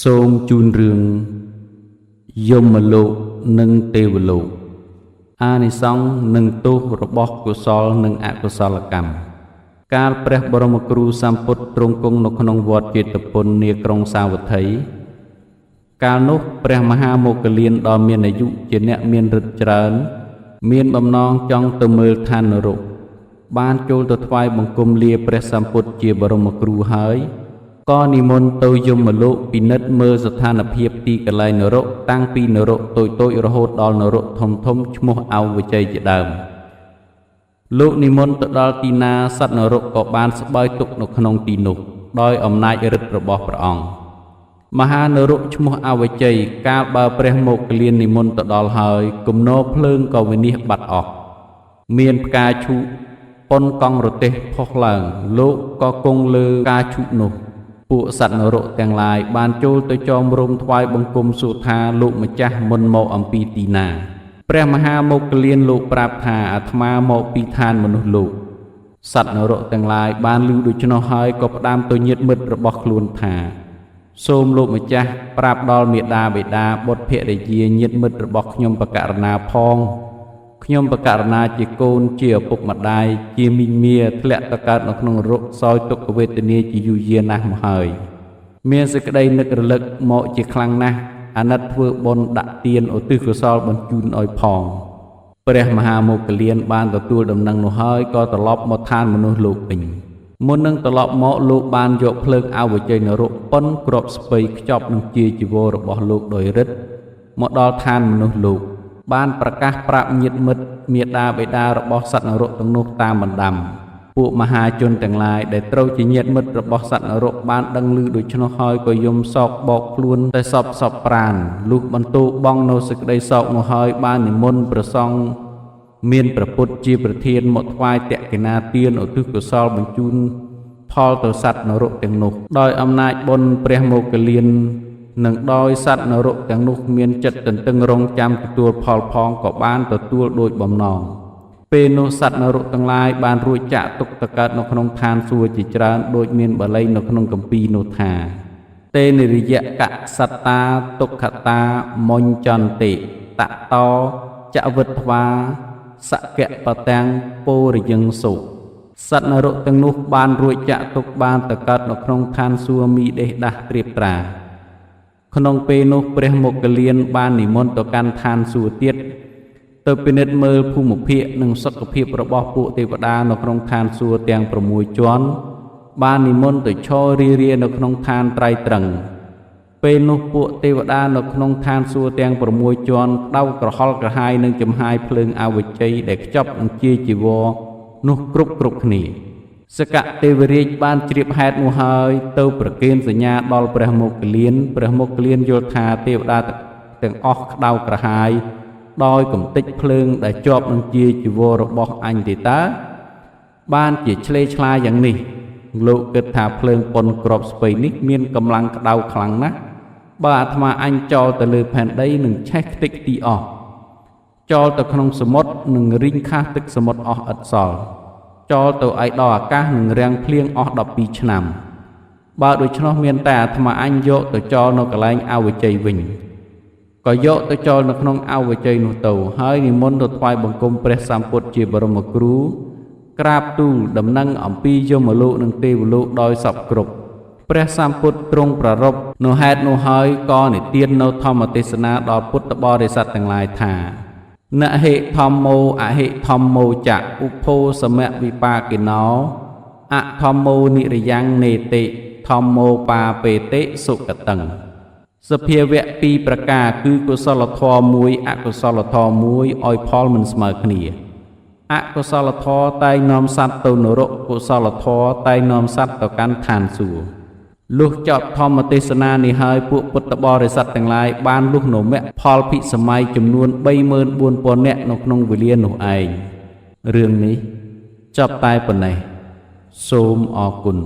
សូមជូនរឿងយមលោកនិងទេវលោកអានិសង្សនិងទោសរបស់កុសលនិងអកុសលកម្មកាលព្រះបរមគ្រូសម្ពុទ្ធទ្រង់គង់នៅក្នុងវត្តចេតពុននាក្រុងសាវត្ថីកាលនោះព្រះមហាមោគលានដ៏មានអាយុជាអ្នកមានឫទ្ធិច្រើនមានបំណងចង់ទៅមើលឋាននរកបានចូលទៅថ្វាយបង្គំលាព្រះសម្ពុទ្ធជាបរមគ្រូហើយក៏និមន្តទៅយមលោកពិនិត្យមើលស្ថានភាពទីកន្លែងនរកតាំងពីនរកតូចៗរហូតដល់នរកធំឈ្មោះអវជ័យជាដើមលោកនិមន្តទៅដល់ទីណាសត្វនរកក៏បានស្បើយទុកនៅក្នុងទីនោះដោយអំណាចឫទ្ធិរបស់ព្រះអង្គមហានរកឈ្មោះអវជ័យកាលបើព្រះមោគលាននិមន្តទៅដល់ហើយគំនរភ្លើងក៏វិនិច្ឆ័យបាត់អស់មានផ្កាឈូកប៉ុនកង់រទេះផុសឡើងលោកក៏គង់លើផ្កាឈូកនោះពួកសត្វនរកទាំងឡាយបានចូលទៅចោមរំថ្វាយបង្គំសួរថាលោកម្ចាស់មុនមកអំពីទីណាព្រះមហាមោគលានលោកប្រាប់ថាអាត្មាមកពីឋានមនុស្សលោកសត្វនរកទាំងឡាយបានឮដូច្នោះហើយក៏ផ្ដាំទៅញាតិមិត្តរបស់ខ្លួនថាសូមលោកម្ចាស់ប្រាប់ដល់មេដាបេដាបុត្រភរិយាញាតិមិត្តរបស់ខ្ញុំបកករណាផងខ្ញុំបកករណាជាកូនជាឪពុកម្ដាយជាមីងមាធ្លាក់ទៅកើតនៅក្នុងនរកសោយទុក្ខវេទនាជាយូរយារណាស់មកហើយមានសេចក្តីនឹករលឹកមកជាខ្លាំងណាស់អាណិតធ្វើបុណ្យដាក់ទានឧទ្ទិសកុសលបញ្ជូនឲ្យផងព្រះមហាមោគលានបានទទួលដំណឹងនោះហើយក៏ត្រឡប់មកឋានមនុស្សលោកវិញមុននឹងត្រឡប់មកលោកបានយកភ្លើងអវជ័យនរកប៉ុនគ្រាប់ស្ពៃខ្ចប់នឹងជាជីវររបស់លោកដោយឫទ្ធិមកដល់ឋានមនុស្សលោកបានប្រកាសប្រាប់ញាតិមិត្តមេដាបេដារបស់សត្វនរកទាំងនោះតាមបណ្ដាំពួកមហាជនទាំងឡាយដែលត្រូវជាញាតិមិត្តរបស់សត្វនរកបានដឹងឮដូច្នោះហើយក៏យំសោកបោកខ្លួនតែសពប្រាណលុះបន្ទោបងនៅសេចក្តីសោកនោះហើយបាននិមន្តព្រះសង្ឃមានព្រះពុទ្ធជាប្រធានមកថ្វាយតក្កិណាទានឧទ្ទិសកុសលបញ្ជូនផលទៅសត្វនរកទាំងនោះដោយអំណាចបុណ្យព្រះមោគលាននិងដោយសត្វនរកទាំងនោះមានចិត្តទន្ទឹងរង់ចាំទទួលផលផងក៏បានទទួលដោយបំណងពេលនោះសត្វនរកទាំងឡាយបានរួចចាក់ទុកតកើតនៅក្នុងឋានសួគ៌ជាច្រើនដូចមានបល័យនៅក្នុងគម្ពីរនោះថាតេនិរិយកសត្តាទុក្ខតាមុញ្ចន្តិតតោចវិទ្វាសកបតាំងពោរយងសុសត្វនរកទាំងនោះបានរួចចាក់ទុកបានតកើតនៅក្នុងឋានសួគ៌មីដេះដាស់ត្រៀបត្រាក្នុងពេលនោះព្រះមោគលានបាននិមន្តទៅកាន់ឋានសួគ៌ទៀតទៅពិនិត្យមើលភូមិភាគនិងសុខភាពរបស់ពួកទេវតានៅក្នុងឋានសួគ៌ទាំង6ជាន់បាននិមន្តទៅឈររានៅក្នុងឋានត្រៃត្រឹងពេលនោះពួកទេវតានៅក្នុងឋានសួគ៌ទាំង6ជាន់ក្តៅក្រហល់ក្រហាយនឹងចំហាយភ្លើងអវជ័យដែលខ្ចប់នឹងជាជីវរនោះគ្រប់គ្នាសកទេវរាជបានជ្រាបហេតុនោះហើយទៅប្រគេនសញ្ញាដល់ព្រះមោគលានយល់ថាទេវតាទាំងអស់ក្តៅក្រហាយដោយកំទេចភ្លើងដែលជាប់នឹងជាជីវររបស់អញទេតើបានជាឆ្លេឆ្លាយ៉ាងនេះលោកគិតថាភ្លើងប៉ុនក្របស្ពៃនេះមានកម្លាំងក្តៅខ្លាំងណាស់បើអាត្មាអញចោលទៅលើផែនដីនឹងឆេះខ្ទេចទីអស់ចោលទៅក្នុងសមុទ្រនឹងរីងខាស់ទឹកសមុទ្រអស់ឥតសល់ចោលទៅឯដល់អាកាសនឹងរាំងភ្លៀងអស់12ឆ្នាំបើដូច្នោះមានតែអាត្មាអញយកទៅចោលនៅកន្លែងអវជ័យវិញក៏យកទៅចោលនៅក្នុងអវជ័យនោះទៅហើយនិមន្តទៅថ្វាយបង្គំព្រះសម្ពុទ្ធជាបរមគ្រូក្រាបទូលដំណឹងអំពីយមលោកនិងទេវលោកដោយសពគ្រប់ព្រះសម្ពុទ្ធទ្រង់ប្រារព្ធនៅហេតុនោះហើយក៏និទាននៅធម្មទេសនាដល់ពុទ្ធបរិស័ទទាំងឡាយថានហិធម្មោអហិធម្មោចៈឧភោសមវិបាកិណោអធម្មោនិរិយ៉ាងនេតិធម្មោបាបេតិសុគតੰសភាវៈ2ប្រការគឺកុសលធម៌1អកុសលធម៌1ឲ្យផលមិនស្មើគ្នាអកុសលធម៌តែងនាំសត្វទៅនរកកុសលធម៌តែងនាំសត្វទៅកាន់ឋានសួគ៌លុះចប់ធម្មទេសនានេះហើយពួកពុទ្ធបរិស័ទទាំងឡាយបានលុះនៅមគ្គផលភិសម័យចំនួន 34,000 នាក់នៅក្នុងវេលានោះឯងរឿងនេះចប់តែប៉ុណ្ណេះសូមអរគុណ